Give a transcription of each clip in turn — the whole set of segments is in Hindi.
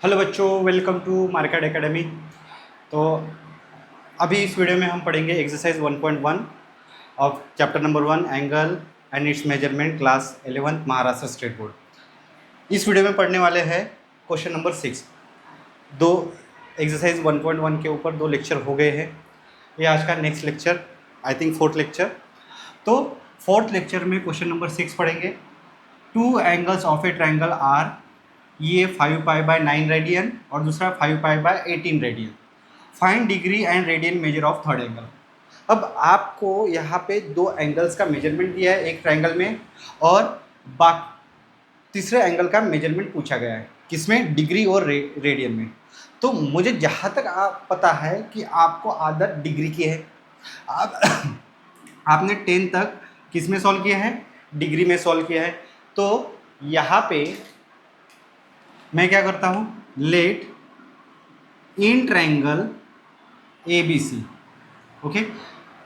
हेलो बच्चों, वेलकम टू मार्केट एकेडमी। तो अभी इस वीडियो में हम पढ़ेंगे exercise 1.1 of chapter number 1 angle and it's measurement, class 11th Maharashtra state board. इस वीडियो में पढ़ने वाले हैं क्वेश्चन नंबर 6। दो एक्सरसाइज 1.1 के ऊपर 2 लेक्चर हो गए हैं। ये आज का next lecture, I think 4th lecture. तो 4th लेक्चर में क्वेश्चन नंबर 6 पढ़ेंगे। Two angles of a triangle are, ये 5 पाई बाय 9 रेडियन और दूसरा 5 pi by 18 radian. Find degree and radian measure of third angle. अब आपको यहाँ पे 2 एंगल्स का मेजरमेंट दिया है एक ट्रायंगल में, और तीसरे एंगल का मेजरमेंट पूछा गया है, किसमें? डिग्री और रेडियन में। तो मुझे जहाँ तक पता है कि आपको आदत डिग्री की है। आप आपने 10 तक किस में सॉल्व किया है? डिग्री में सॉल्व किया है। तो यहाँ पे मैं क्या करता हूँ, let in triangle A B C. Okay,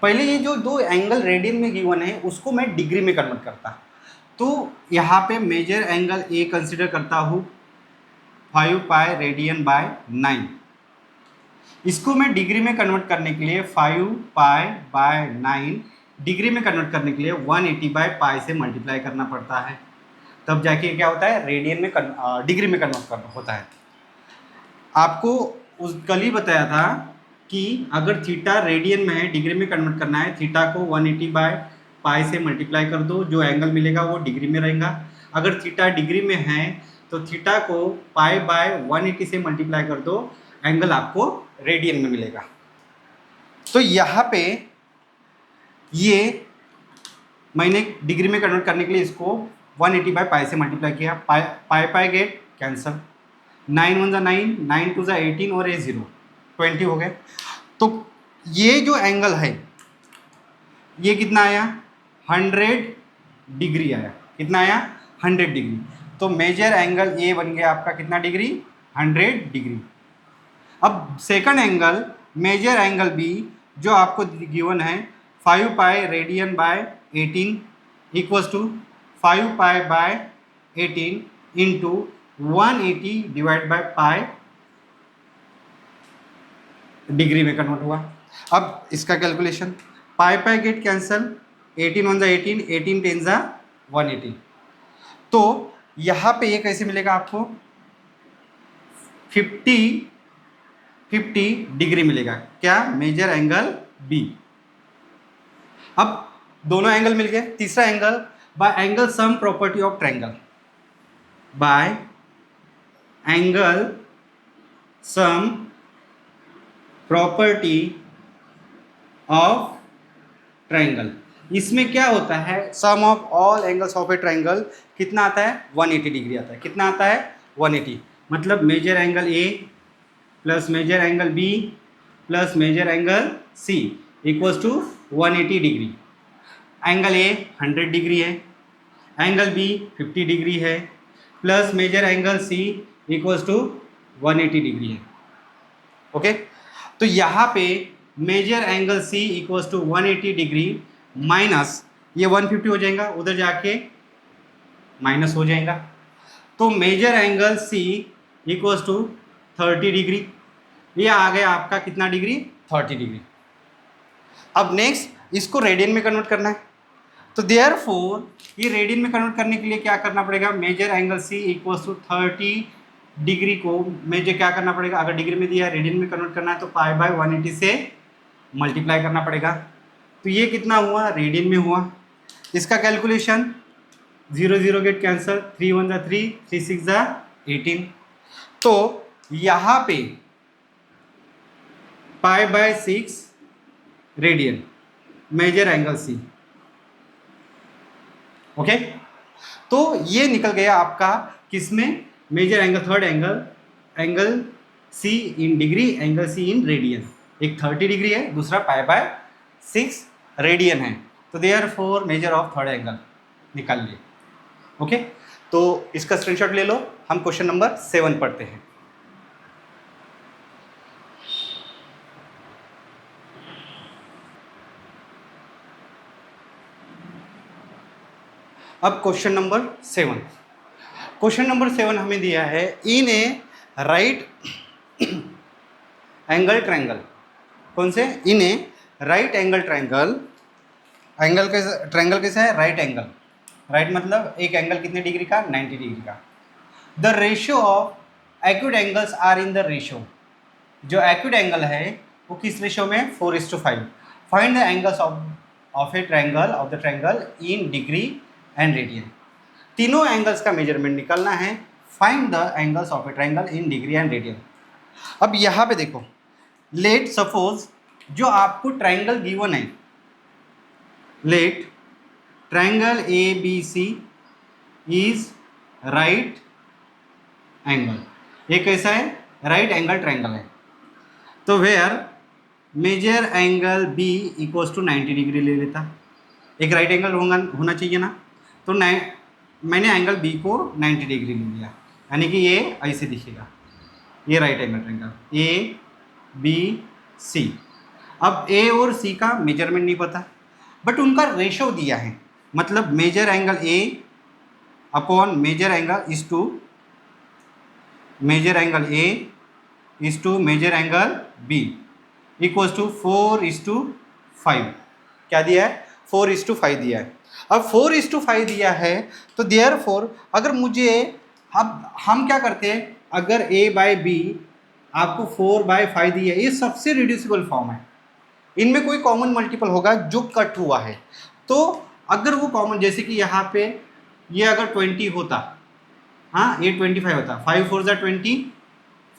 पहले ये जो 2 एंगल रेडियन में गिवन है उसको मैं डिग्री में कन्वर्ट करता। तो यहाँ पे मेजर एंगल ए कंसिडर करता हूँ 5 पाई रेडियन बाय 9। इसको मैं डिग्री में कन्वर्ट करने के लिए 5 पाई बाय 9 डिग्री में कन्वर्ट करने के लिए 180 बाय पाई से मल्टीप्लाई करना पड़ता है, तब जाके क्या होता है, रेडियन में डिग्री में कन्वर्ट करना होता है। आपको उस कल ही बताया था कि अगर थीटा रेडियन में है, डिग्री में कन्वर्ट करना है, थीटा को 180 बाय पाई से मल्टीप्लाई कर दो, जो एंगल मिलेगा वो डिग्री में रहेगा। अगर थीटा डिग्री में है तो थीटा को पाई बाय 180 से मल्टीप्लाई कर दो, एंगल आपको रेडियन में मिलेगा। तो यहाँ पे ये मैंने डिग्री में कन्वर्ट करने के लिए इसको 180 बाय पाई से मल्टीप्लाई किया, पाई पाई गेट कैंसल, 9 1 9, 9 2 18 और ये 0 20 हो गए। तो ये जो एंगल है ये कितना आया? 100 डिग्री आया। कितना आया? 100 डिग्री। तो मेजर एंगल ए बन गया आपका कितना डिग्री? 100 डिग्री। अब second angle measure angle B जो आपको गिवन है 5 pi radian by 18 equals to 5 pi by 18 into 180 divide by pi, degree में कन्वर्ट हुआ। अब इसका calculation, pi pi get cancel, 18 1 18, 18 10 180। तो यहाँ पे ये कैसे मिलेगा आपको? 50 डिग्री मिलेगा। क्या? Major angle B. अब दोनों एंगल मिल गए। तीसरा angle, by angle sum property of triangle, by angle sum property of triangle. इसमें क्या होता है, sum of all angles of a triangle कितना आता है? 180 डिग्री आता है। कितना आता है? 180। मतलब measure angle A plus measure angle B plus measure angle C equals to 180 degree. Angle A 100 degree है, एंगल बी 50 डिग्री है, plus measure angle C equals to 180 degree है। ओके, तो यहाँ पे measure angle C equals to 180 degree minus ये 150 हो जाएगा, उधर जाके माइनस हो जाएगा। तो measure angle C equals to 30 degree. ये आ गया आपका कितना डिग्री? 30 डिग्री। अब नेक्स्ट इसको रेडियन में कन्वर्ट करना है। तो देयरफॉर ये रेडियन में कन्वर्ट करने के लिए क्या करना पड़ेगा? Measure angle C equals to 30 degree को मेजर क्या करना पड़ेगा? अगर डिग्री में दिया है, रेडियन में कन्वर्ट करना है तो पाई बाय 180 से मल्टीप्लाई करना पड़ेगा। तो ये कितना हुआ? रेडियन में हुआ। इसका कैलकुलेशन 0 0 गेट कैंसल, 3 1 3, 3 6 18। तो यहाँ पे pi by 6 radian measure angle C. Okay, तो ये निकल गया आपका किसमें? Measure angle third angle, angle C in degree, angle C in radian. एक 30 डिग्री है, दूसरा पाई बाय 6 रेडियन है। तो therefore major of third angle निकाल लिए। ओके, तो इसका स्क्रीनशॉट ले लो। हम क्वेश्चन नंबर 7 पढ़ते हैं। अब क्वेश्चन नंबर 7 हमें दिया है, इन ए राइट एंगल ट्रायंगल, कौन से, इन ए राइट एंगल ट्रायंगल, एंगल कैसा, ट्रायंगल कैसा है, राइट एंगल, राइट मतलब एक एंगल कितने डिग्री का, 90 डिग्री का। The ratio of acute angles are in the ratio, जो एक्यूट एंगल है वो किस रेशियो में, 4:5। Find the angles of a triangle of the triangle in degree and radian, तीनों एंगल्स का मेजरमेंट निकालना है। Find the angles of a triangle in degree and radian. अब यहाँ पे देखो, लेट सपोज जो आपको ट्रायंगल गिवन है, let triangle A B C is right angle, ये कैसा है, राइट एंगल ट्रायंगल है। तो where measure angle B equals to 90 degree ले लेता, एक राइट एंगल होना चाहिए ना, तो मैंने एंगल बी को 90 डिग्री ले लिया, यानी कि ये ऐसे दिखेगा, ये right angle triangle A B C. अब ए और सी का मेजरमेंट नहीं पता, बट उनका रेशो दिया है, मतलब measure angle A upon measure angle is to measure angle A is to measure angle B equals to 4:5। क्या दिया है, 4:5 दिया है। अब 4:5 दिया है तो देयरफॉर अगर मुझे, अब हम क्या करते हैं, अगर a बाई बी आपको 4/5 दिया है, ये सबसे रिड्यूसिबल फॉर्म है, इनमें कोई कॉमन मल्टीपल होगा जो कट हुआ है। तो अगर वो कॉमन, जैसे कि यहाँ पे ये अगर 20 होता, हाँ ये 25 होता, 5 4 ज़ा 20,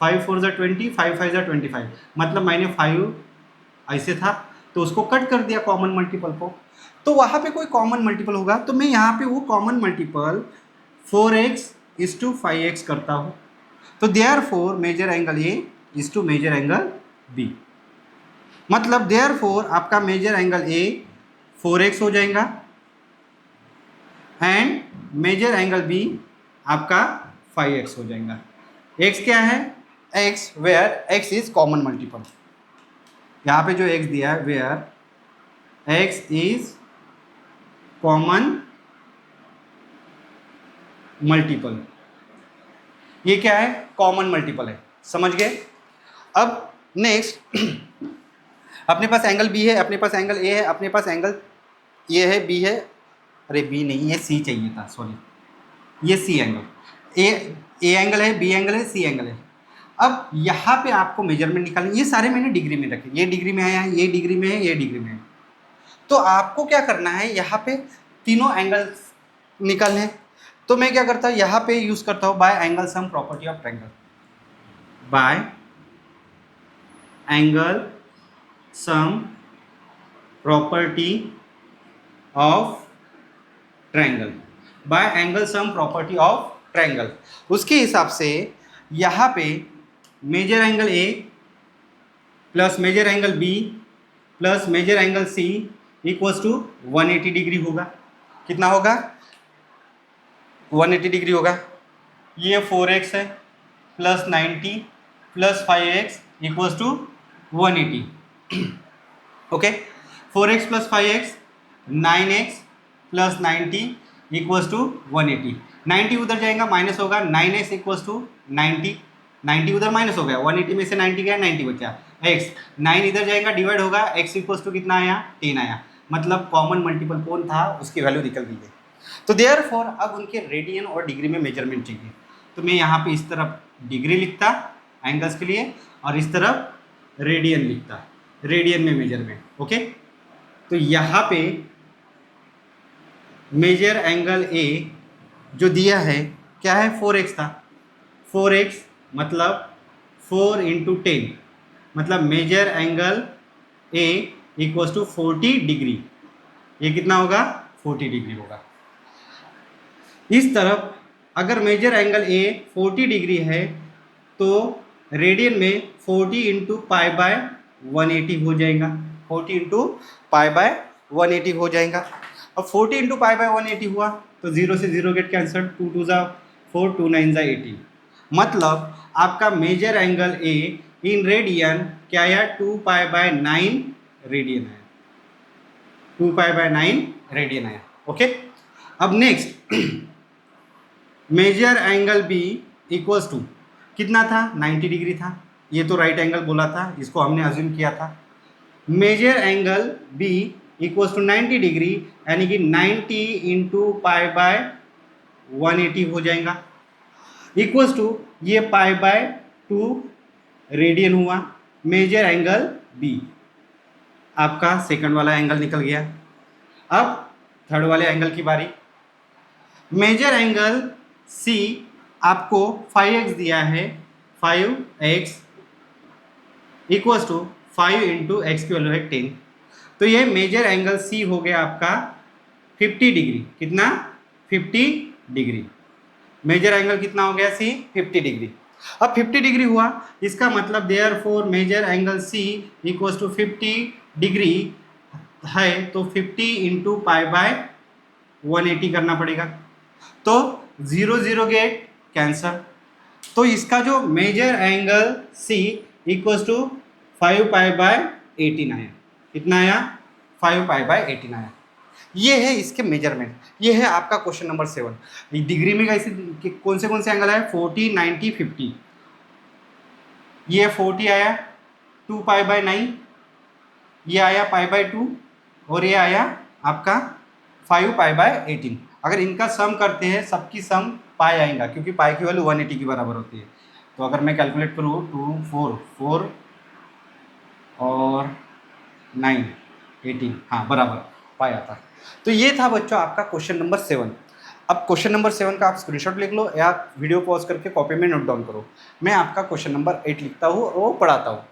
5 4 ज़ा 20, 5 5 ज़ा 25, मतलब मैंने 5 ऐसे था तो उसको कट कर दिया कॉमन मल्टीपल को, तो वहाँ पे कोई कॉमन मल्टीपल होगा, तो मैं यहाँ पे वो कॉमन मल्टीपल 4x/5x करता हूँ। तो therefore measure angle A is to measure angle B, मतलब देयरफॉर आपका मेजर एंगल ए 4x हो जाएगा एंड मेजर एंगल बी आपका 5x हो जाएगा। x क्या है, x where x is common multiple, यहाँ पे जो x दिया है where x is common multiple, ये क्या है, कॉमन मल्टीपल है, समझ गए। अब नेक्स्ट अपने पास एंगल बी है, अपने पास एंगल ए है, अपने पास एंगल ये है बी है, अरे बी नहीं ये सी चाहिए था, सॉरी ये सी एंगल, ए एंगल है, बी एंगल है, सी एंगल है। अब यहाँ पे आपको मेजरमेंट निकालना, ये सारे मैंने डिग्री में रखे, ये डिग्री में है, ये डिग्री में है, ये डिग्री में है। तो आपको क्या करना है, यहाँ पे तीनों एंगल्स निकालने हैं। तो मैं क्या करता हूँ, यहाँ पे यूज़ करता हूँ by angle sum property of triangle, by angle sum property of triangle, by angle sum property of triangle. उसके हिसाब से यहाँ पे measure angle A plus measure angle B plus measure angle C equals to 180 degree होगा। कितना होगा, 180 डिग्री होगा। ये 4x है plus 90 plus 5x equals to 180। Okay, 4x plus 5x 9x plus 90 equals to 180। 90 उधर जाएगा माइनस होगा, 9x इक्वल्स टू 90, 90 उधर माइनस हो गया, 180 में से 90 गया, 90 बचा, x 9 इधर जाएगा डिवाइड होगा, x इक्वल्स टू कितना आया, 10 आया, मतलब कॉमन मल्टीपल कौन था उसकी वैल्यू निकल गई है। तो देयरफॉर अब उनके रेडियन और डिग्री में मेजरमेंट चाहिए, तो मैं यहाँ पे इस तरफ डिग्री लिखता एंगल्स के लिए और इस तरफ रेडियन लिखता, रेडियन में मेजरमेंट। ओके, तो यहाँ पे मेजर एंगल ए जो दिया है क्या है, 4x था, 4x मतलब 4 × 10, मतलब measure angle A equals to 40 degree, ये कितना होगा, 40 डिग्री होगा। इस तरफ अगर मेजर एंगल ए 40 डिग्री है तो रेडियन में 40 × π/180 हो जाएगा, 40 × π/180 हो जाएगा। अब 40 × π/180 हुआ तो 0 से 0 गेट कैंसल, 2 2 ज़ा 4, 2 9 ज़ा 18, मतलब आपका measure angle A in radian क्या आया, 2π/9 रेडियन आया, 2π/9 रेडियन आया। ओके, अब next measure angle B equals to, कितना था 90 डिग्री था, ये तो राइट एंगल बोला था, इसको हमने अज्यूम किया था। Measure angle B equals to 90 degree, यानी कि 90 इंटू पाई बाय 180 हो जाएगा, इक्वल्स टू ये पाई बाय 2 रेडियन हुआ। मेजर एंगल बी आपका सेकंड वाला एंगल निकल गया। अब थर्ड वाले एंगल की बारी। मेजर एंगल सी आपको 5x दिया है, 5x equals to 5 into x की वैल्यू है 10। तो ये मेजर एंगल सी हो गया आपका 50 डिग्री। कितना? 50 डिग्री। मेजर एंगल कितना हो गया सी? 50 डिग्री। अब 50 डिग्री हुआ, इसका मतलब therefore measure angle C equals to 50 degree है, तो 50 इंटू पाई बाय 180 करना पड़ेगा। तो 0 0 गेट कैंसर। तो इसका जो measure angle C equals to 5 pi by 18 आया। कितना आया? 5 पाई बाय 18 आया। ये है इसके मेजरमेंट। ये है आपका क्वेश्चन नंबर 7। डिग्री में कैसे कौन से एंगल आए? 40 90 50। ये 40 आया 2 पाई बाय 9, ये आया पाई बाय 2, और ये आया आपका 5 पाई बाय 18। अगर इनका सम करते हैं, सबकी सम पाई आएगा, क्योंकि पाई की वैल्यू 180 के बराबर होती है। तो अगर मैं कैलकुलेट करूँ 2 4 4 और 9 18, हाँ बराबर पाई आता। तो ये था बच्चों आपका क्वेश्चन नंबर 7। अब क्वेश्चन नंबर 7 का आप स्क्रीनशॉट लिख लो या वीडियो पॉज करके कॉपी में नोट डाउन करो। मैं आपका क्वेश्चन नंबर 8 लिखता हूँ और वो पढ़ाता हूँ।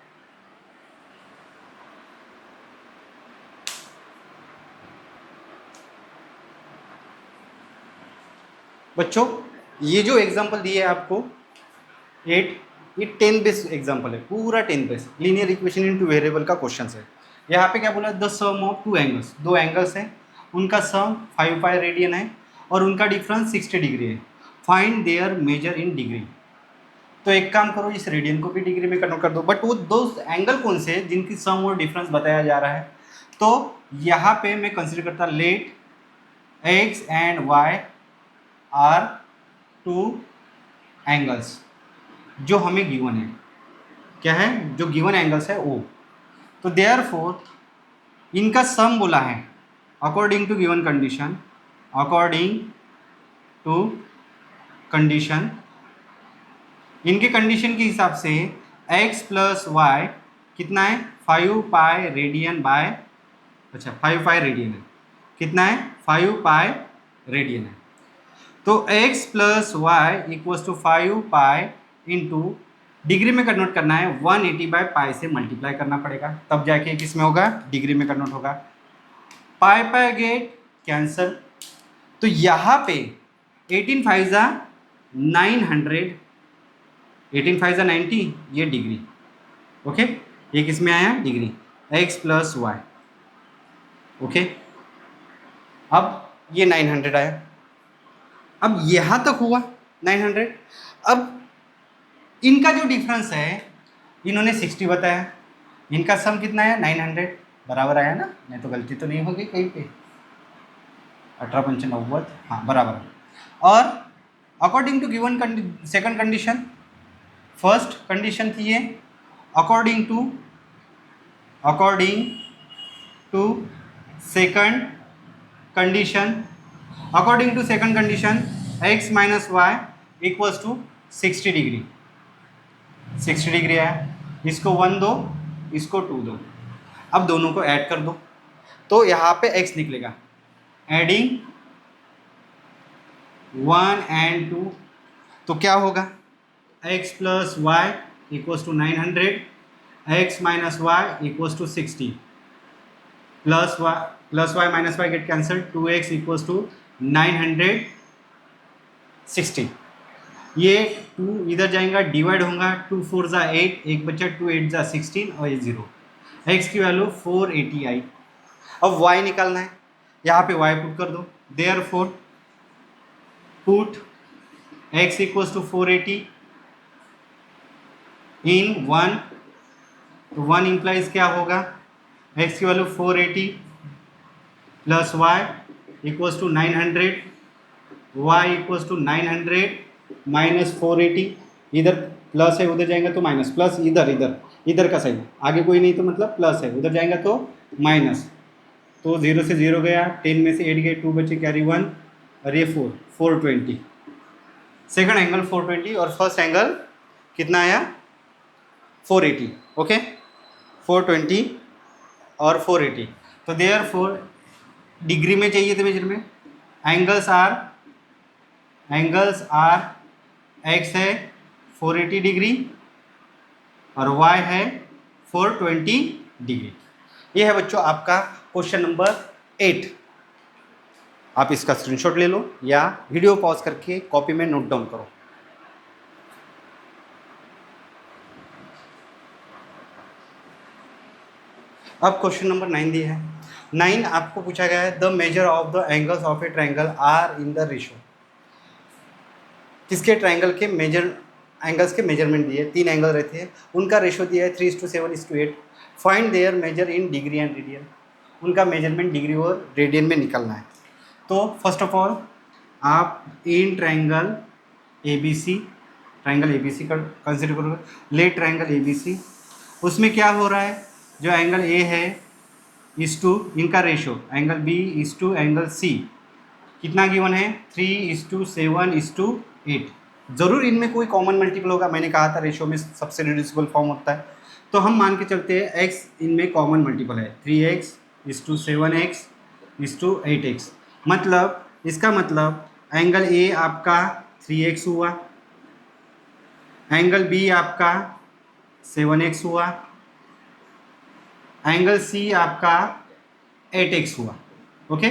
बच्चों ये जो एग्जांपल दिए है आपको 8, ये 10 बेस एग्जांपल है, पूरा 10 base linear equation in two variable का क्वेश्चन है। यहाँ पे क्या बोला? The sum of two angles, दो एंगल्स हैं, उनका सम 5 पाई रेडियन है और उनका डिफरेंस 60 डिग्री है। Find their measure in degree. तो एक काम करो, इस रेडियन को भी डिग्री में कन्वर्ट कर दो। बट वो दो एंगल कौन से हैं जिनकी सम और डिफरेंस बताया जा रहा है? तो यहाँ पे मैं कंसिडर करता let x and y are two angles जो हमें गिवन है। क्या है? जो गिवन एंगल्स है वो। तो देयरफॉर इनका सम बोला है according to given condition, according to condition, इनके कंडीशन के हिसाब से x प्लस वाई कितना है? 5 पाई रेडियन बाय, अच्छा 5 पाई रेडियन है। कितना है? 5 पाई रेडियन है। तो x plus y equals to 5 pi into degree में कन्वर्ट करना है 180 बाय पाई से मल्टीप्लाई करना पड़ेगा, तब जाके किस में होगा? डिग्री में कन्वर्ट होगा। पाई पाई गेट कैंसल। तो यहाँ पे 18 5 जा 900, 18 5 जा 90, ये डिग्री। ओके, ये किस में आया? Degree. x plus y. Okay, अब ये 900 आया। अब यहाँ तक हुआ 900। अब इनका जो डिफरेंस है, इन्होंने 60 बताया, इनका सम कितना है? 900। बराबर आया ना? नहीं तो गलती तो नहीं होगी कहीं पे? 18 पंच 90, हाँ बराबर। और according to given second condition, first condition थी ये according to second condition, according to second condition x minus y equals to 60 degree. 60 degree आया। इसको 1 दो, इसको 2 दो। अब दोनों को ऐड कर दो, तो यहाँ पे x निकलेगा। एडिंग 1 एंड 2, तो क्या होगा? x plus y equals to 900, x minus y equals to 60, plus y minus y get cancel, 2x equals to 960। ये 2 इधर जाएगा, डिवाइड होगा, 2 4 जा 8, एक बचा 2 8 जा 16 और ये 0। x की वैल्यू 480 आई। अब y निकालना है, यहाँ पे y पुट कर दो। Therefore put x equals to 480 in 1, तो 1 इंप्लाइज क्या होगा? x की value 480 plus y equals to 900, y equals to 900 minus 480, इधर प्लस है उधर जाएगा तो माइनस, प्लस इधर इधर इधर का साइन, आगे कोई नहीं तो मतलब प्लस है, उधर जाएगा तो माइनस, तो 0 से 0 गया, 10 में से 8 गए, 2 बचे, कैरी 1 और ये 4, 420। सेकंड एंगल 420 और फर्स्ट एंगल कितना आया 480। ओके 420 और 480, तो देयर 4 डिग्री में चाहिए थे मेजरमेंट। एंगल्स आर एक्स है 480 डिग्री और वाई है 420 डिग्री। ये है बच्चों आपका क्वेश्चन नंबर 8। आप इसका स्क्रीनशॉट ले लो या वीडियो पॉज करके कॉपी में नोट डाउन करो। अब क्वेश्चन नंबर 9 दिया है। 9 आपको पूछा गया है the measure of the angles of a triangle are in the ratio. किसके ट्रायंगल के एंगल्स के मेजरमेंट दिए, 3 एंगल रहते हैं, उनका रेशियो दिया है 3:7:8। Find their measure in degree and radian. उनका मेजरमेंट डिग्री और रेडियन में निकालना है। तो फर्स्ट ऑफ ऑल आप इन ट्रायंगल ए बी सी का कंसिडर करोगे। Let triangle A B C, उसमें क्या हो रहा है, जो एंगल ए है इस टू इनका रेशो एंगल बी इस टू एंगल सी कितना गिवन है 3:7:8। ज़रूर इनमें कोई कॉमन मल्टीपल होगा, मैंने कहा था रेशो में सबसे रिड्यूसिबल फॉर्म होता है, तो हम मान के चलते हैं एक्स इनमें कॉमन मल्टीपल है 3x:7x:8x। मतलब इसका मतलब एंगल ए आपका 3x हुआ, एंगल बी आपका 7x हुआ, एंगल सी आपका 8x हुआ। ओके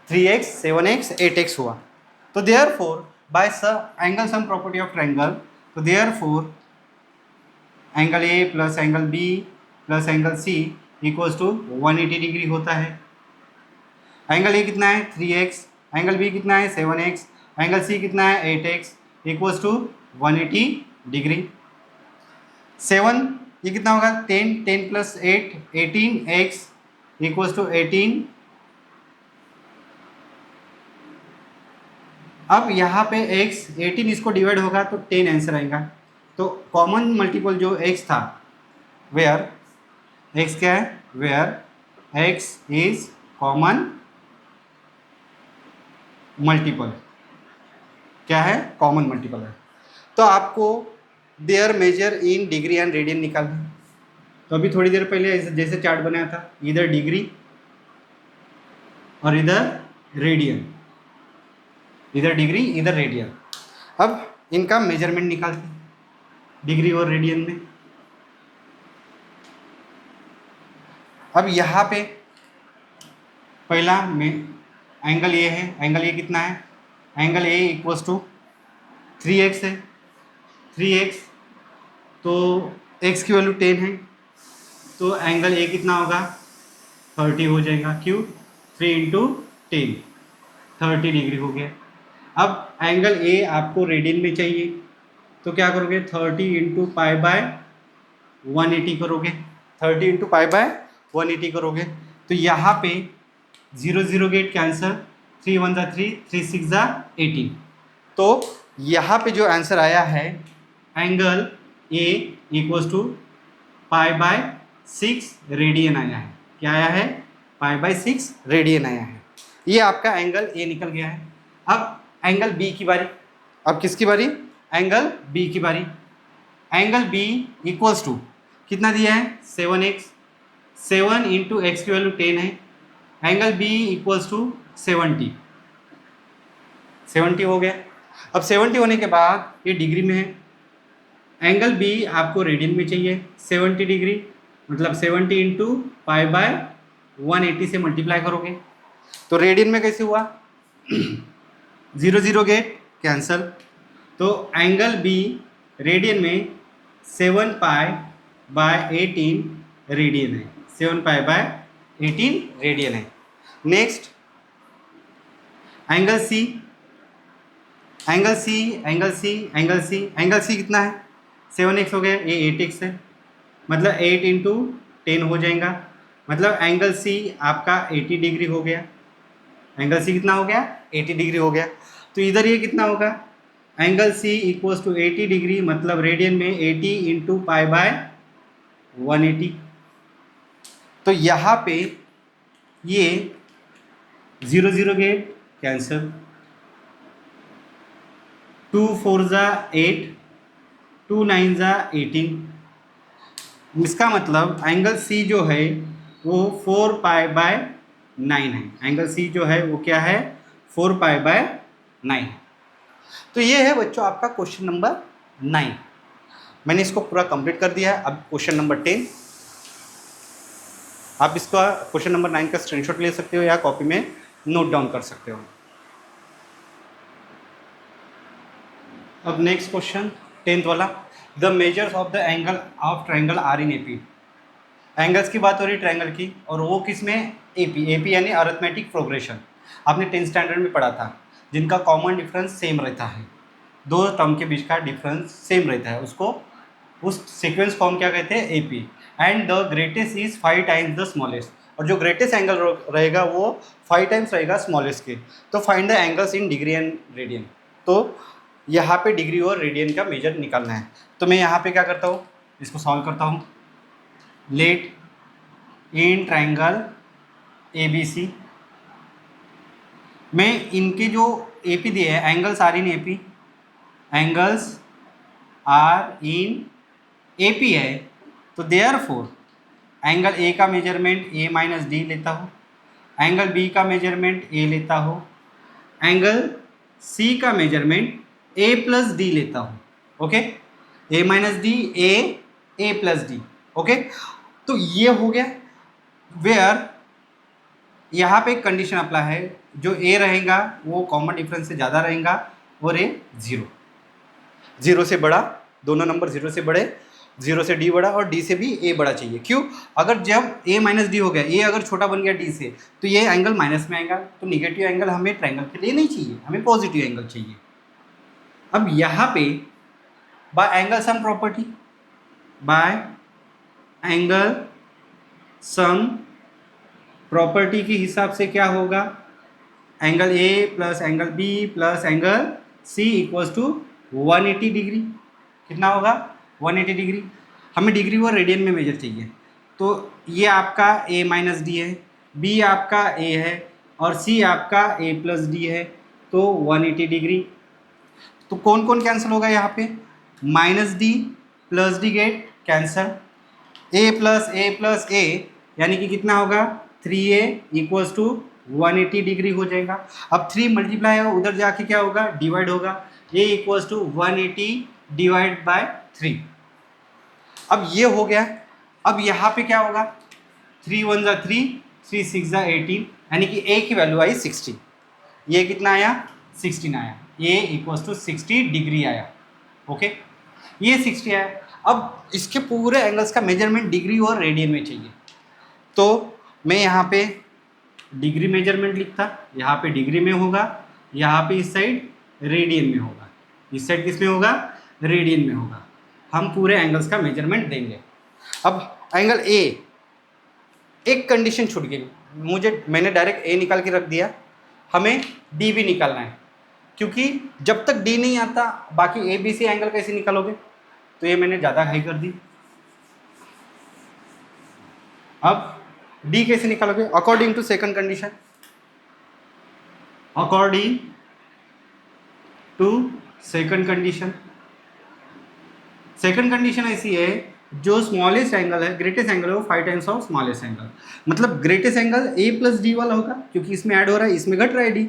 3x 7x 8x हुआ। तो therefore by angle sum property of triangle, तो therefore angle A plus angle B plus angle C equals to 180 degree होता है। एंगल ए कितना है 3x, एंगल बी कितना है 7x, एंगल सी कितना है 8x इक्वल्स टू 180 डिग्री। 7 ये कितना होगा 10, 10 + 8 18x इक्वल्स टू 18। अब यहाँ पे x 18 इसको डिवाइड होगा तो 10 आंसर आएगा। तो कॉमन मल्टीपल जो x था वेयर x क्या है, where x is common multiple, क्या है कॉमन मल्टीपल है। तो आपको their measure in degree and radian निकालना। तो अभी थोड़ी देर पहले जैसे चार्ट बनाया था, इधर डिग्री और इधर रेडियन, इधर डिग्री इधर रेडियन। अब इनका मेजरमेंट निकालते हैं डिग्री और रेडियन में। अब यहाँ पे पहला में एंगल ए है, एंगल ए कितना है, angle A equals to 3x है, 3x तो x की वैल्यू 10 है, तो एंगल ए कितना होगा 30 हो जाएगा। क्यों 3 × 10 30 डिग्री हो गया। अब एंगल ए आपको रेडियन में चाहिए, तो क्या करोगे 30 × π/180 करोगे, 30 × π/180 करोगे। तो यहाँ पे 0 0 गेट कैंसर, 3 1 = 3, 3 6 = 18। तो यहाँ पे जो आंसर आया है angle A equals to π/6 radian आया है। क्या आया है π/6 रेडियन आया है। ये आपका एंगल ए निकल गया है। अब एंगल बी की बारी, अब किसकी बारी, एंगल बी की बारी। एंगल बी इक्वल्स टू कितना दिया है 7x, 7 × x की वैल्यू 10 है, एंगल बी इक्वल्स टू 70 हो गया। अब 70 होने के बाद ये डिग्री में है, एंगल बी आपको रेडियन में चाहिए 70 डिग्री, मतलब 70 × π/180 से मल्टीप्लाई करोगे। तो रेडियन में कैसे हुआ 0 0 गेट कैंसल, तो एंगल बी रेडियन में 7π/18 रेडियन है, 7π/18 रेडियन है। Next angle C, angle C angle C angle C angle C कितना है 7x हो गया, ये 8x है, मतलब 8 × 10 हो जाएगा, मतलब एंगल सी आपका 80 डिग्री हो गया। एंगल सी कितना हो गया 80 डिग्री हो गया। तो इधर ये कितना होगा angle C equals to 80 degree, मतलब रेडियन में 80 इंटू पाई बाय 180। तो यहाँ पे ये 0 0 गेट कैंसिल, 2 4 ज़ा 8, 2 9 ज़ा 18। इसका मतलब एंगल सी जो है वो 4 पाई बाय 9 है। एंगल सी जो है वो क्या है, 4 पाई बाय 9 है। तो ये है बच्चों आपका क्वेश्चन नंबर 9। मैंने इसको पूरा कंप्लीट कर दिया है। अब क्वेश्चन नंबर 10, आप इसका क्वेश्चन नंबर 9 का स्क्रीनशॉट ले सकते हो या कॉपी में नोट डाउन कर सकते हो। अब नेक्स्ट क्वेश्चन 10th वाला, the measures of the angle of triangle are in AP. Angles की बात हो रही है ट्रायंगल की, और वो किस में, एपी। एपी यानी अरिथमेटिक प्रोग्रेशन, आपने 10th स्टैंडर्ड में पढ़ा था, जिनका कॉमन डिफरेंस सेम रहता है, दो टर्म के बीच का डिफरेंस सेम रहता है, उसको उस सीक्वेंस को हम क्या कहते हैं, AP. And the greatest is 5 times the smallest, और जो ग्रेटेस्ट एंगल रहेगा वो 5 टाइम्स रहेगा स्मॉलेस्ट के। तो find the angles in degree and radian. तो यहाँ पे डिग्री और रेडियन का मेजर निकालना है। तो मैं यहाँ पे क्या करता हूँ, इसको सॉल्व करता हूँ। Let in triangle A B C, मैं इनके जो एपी दिए हैं, angles are in AP, angles are in AP है, तो देयरफॉर एंगल ए का मेजरमेंट ए माइनस डी लेता हूँ, एंगल बी का मेजरमेंट ए लेता हूँ, एंगल सी का मेजरमेंट ए प्लस डी लेता हूँ। ओके, ए माइनस डी, ए प्लस डी। ओके, तो ये हो गया वेयर यहाँ पे एक कंडीशन अप्लाई है, जो ए रहेगा वो कॉमन डिफरेंस से ज़्यादा रहेगा और ए जीरो से बड़ा, दोनों नंबर जीरो से बड़े, जीरो से डी बड़ा और डी से भी ए बड़ा चाहिए। क्यों, अगर जब ए माइनस डी हो गया, ए अगर छोटा बन गया डी से, तो ये एंगल माइनस में आएगा। तो निगेटिव एंगल हमें ट्रायंगल के लिए नहीं चाहिए, हमें पॉजिटिव एंगल चाहिए। अब यहाँ पे by angle sum property, by angle sum property के हिसाब से क्या होगा, angle A plus angle B plus angle C equals to 180 degree. कितना होगा, 180 डिग्री। हमें डिग्री और रेडियन में मेजर चाहिए। तो ये आपका ए माइनस डी है, बी आपका ए है और सी आपका ए प्लस डी है, तो 180 डिग्री। तो कौन कौन कैंसिल होगा यहाँ पे, minus D plus D get cancel, A plus A यानी कि कितना होगा, 3a इक्वल्स टू 180 डिग्री हो जाएगा। अब 3 मल्टीप्लाई है, उधर जाके क्या होगा, डिवाइड होगा, a equals to 180 divide by 3। अब ये हो गया। अब यहाँ पे क्या होगा, 3 1 ज़ा 3, 3 6 ज़ा 18, यानी कि a की वैल्यू आई 60। ये कितना आया, 16 आया। a इक्वल्स टू 60 डिग्री आया। ओके, ये 60 आया। अब इसके पूरे एंगल्स का मेजरमेंट डिग्री और रेडियन में चाहिए, तो मैं यहाँ पे डिग्री मेजरमेंट लिखता, यहाँ पे डिग्री में होगा, यहाँ पे इस साइड रेडियन में होगा, इस साइड किस में होगा, रेडियन में होगा। हम पूरे एंगल्स का मेजरमेंट देंगे। अब एंगल ए, एक कंडीशन छूट गई मैंने डायरेक्ट ए निकाल के रख दिया, हमें डी भी निकालना है, क्योंकि जब तक डी नहीं आता बाकी ए बी सी एंगल कैसे निकालोगे, तो ये मैंने ज़्यादा हाई कर दी। अब डी कैसे निकालोगे, according to second condition, according to second condition. Second condition ऐसी है, जो स्मॉलेस्ट एंगल है, ग्रेटेस्ट एंगल है, वो 5 टाइम्स ऑफ स्मॉलेस्ट एंगल। मतलब greatest angle A plus D वाला होगा, क्योंकि इसमें ऐड हो रहा है, इसमें घट रहा है डी।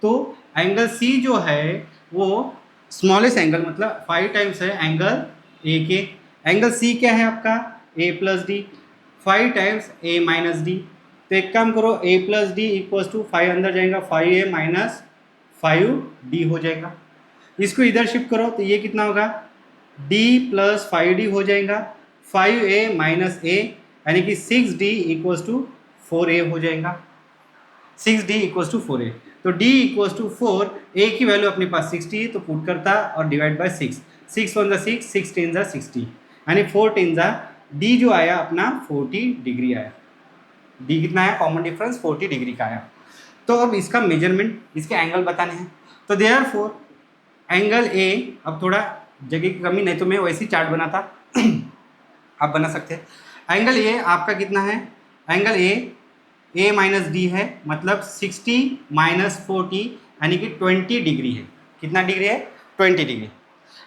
तो एंगल सी जो है वो स्मॉलेस्ट एंगल, मतलब 5 टाइम्स है एंगल ए के। एंगल सी क्या है आपका, ए प्लस डी, 5 टाइम्स ए माइनस डी। तो एक काम करो, ए प्लस डी इक्वल्स टू 5 अंदर जाएगा, 5a माइनस 5d हो जाएगा। इसको इधर शिफ्ट करो तो ये कितना होगा, d प्लस 5d हो जाएगा, 5a माइनस a यानी कि 6d इक्वल्स टू 4a हो जाएगा, 6d इक्वल्स टू 4a। तो d इक्वल्स टू 4, a की वैल्यू अपने पास 60, तो पुट करता और डिवाइड बाय 6, 6 1 ज़ा 6, 6 10 ज़ा 60, यानी 4 10 ज़ा d जो आया अपना 40 डिग्री आया। d कितना आया, कॉमन डिफरेंस 40 डिग्री का आया। तो अब इसका मेजरमेंट, इसके एंगल बताने हैं। तो देयरफॉर एंगल ए, अब थोड़ा जगह की कमी, नहीं तो मैं वैसे ही चार्ट बनाता आप बना सकते हैं। एंगल ए आपका कितना है, एंगल ए माइनस डी है, मतलब 60 माइनस 40 यानी कि 20 डिग्री है। कितना डिग्री है, 20 डिग्री।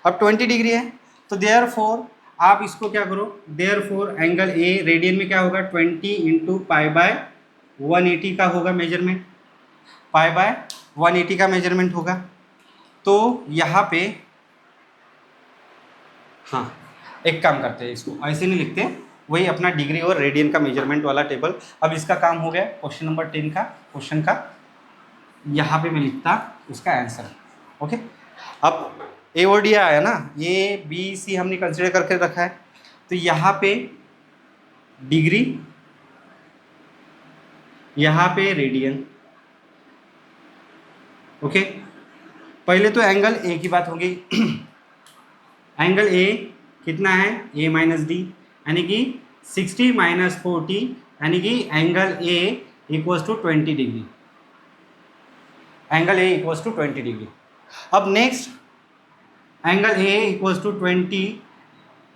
अब 20 डिग्री है तो देयर फोर आप इसको क्या करो, therefore angle A radian में क्या होगा, 20 इंटू पाई बाय 180 का होगा मेजरमेंट, पाई बाय 180 का मेजरमेंट होगा। तो यहाँ पे हाँ एक काम करते हैं, इसको ऐसे नहीं लिखते, वही अपना डिग्री और रेडियन का मेजरमेंट वाला टेबल। अब इसका काम हो गया, क्वेश्चन नंबर 10 का क्वेश्चन का यहाँ पे मैं लिखता उसका आंसर। ओके, अब ए और डी आया ना, ए बी सी हमने कंसिडर करके रखा है, तो यहाँ पे डिग्री, यहाँ पे रेडियन। ओके, पहले तो एंगल ए की बात होगी एंगल ए कितना है, ए माइनस डी, यानी कि 60 माइनस 40 यानी कि angle A equals to 20 degree, angle A equals to 20 degree. अब next angle A equals to 20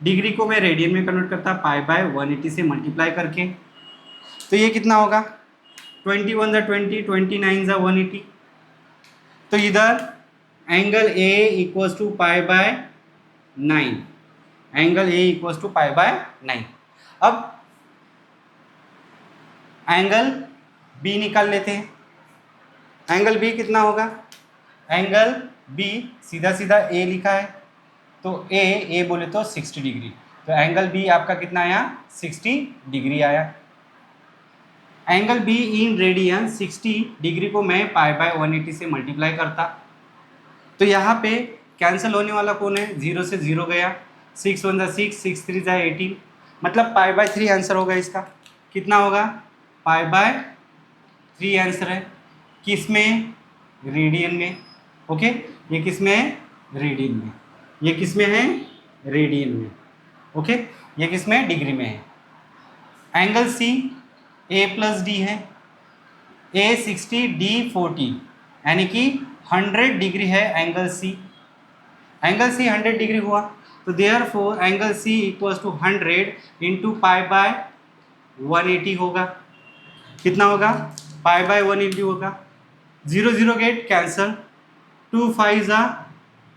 degree को मैं रेडियन में कन्वर्ट करता पाई बाय 180 से मल्टीप्लाई करके, तो ये कितना होगा, 21 ज़ा 20, 29 ज़ा 180। तो इधर angle A equals to pi by 9, angle A equals to pi by 9। अब एंगल बी निकाल लेते हैं, एंगल बी कितना होगा, एंगल बी सीधा सीधा ए लिखा है तो ए बोले तो 60 डिग्री, तो एंगल बी आपका कितना आया, 60 डिग्री आया। Angle be in radian 60 degree को मैं पाई बाय 180 से मल्टीप्लाई करता, तो यहाँ पे कैंसिल होने वाला कौन है, 0 से 0 गया, 6 1 ज़ा 6, 6 3 ज़ा 18, मतलब पाई बाय 3 आंसर होगा इसका। कितना होगा, पाई बाय 3 आंसर है, किस में, रेडियन में। ओके, ये किस में है, रेडियन में, ये किस में है, रेडियन में। ओके, ये किस में, डिग्री में है। एंगल सी ए प्लस डी है, ए 60 डी 40 यानी कि 100 डिग्री है angle C, angle C 100 degree हुआ, तो therefore angle C equals to 100 into pi by 180 होगा। कितना होगा, पाई बाय 180 होगा, 0 0 गेट कैंसल, 2 5 ज़ा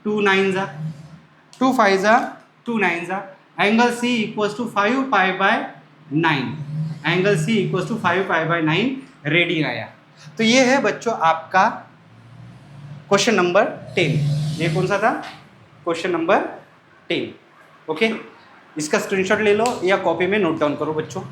2 9 ज़ा 2 5 ज़ा 2 9 ज़ा, angle C equals to 5 pi by 9, angle C equals to 5 pi by 9 radian आया। तो ये है बच्चों आपका क्वेश्चन नंबर 10। ये कौन सा था, क्वेश्चन नंबर 10। ओके, इसका स्क्रीनशॉट ले लो या कॉपी में नोट डाउन करो बच्चों।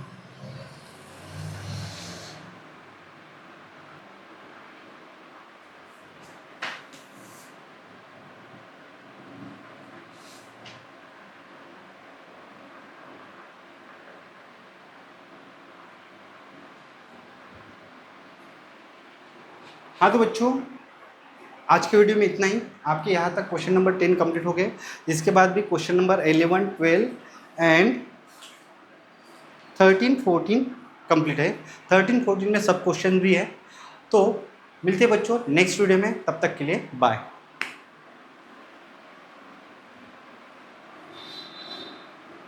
हाँ तो बच्चों आज के वीडियो में इतना ही, आपके यहाँ तक क्वेश्चन नंबर 10 कंप्लीट हो गए। इसके बाद भी क्वेश्चन नंबर 11 12 एंड 13 14 कंप्लीट है। 13 14 में सब क्वेश्चन भी है। तो मिलते हैं बच्चों नेक्स्ट वीडियो में, तब तक के लिए बाय।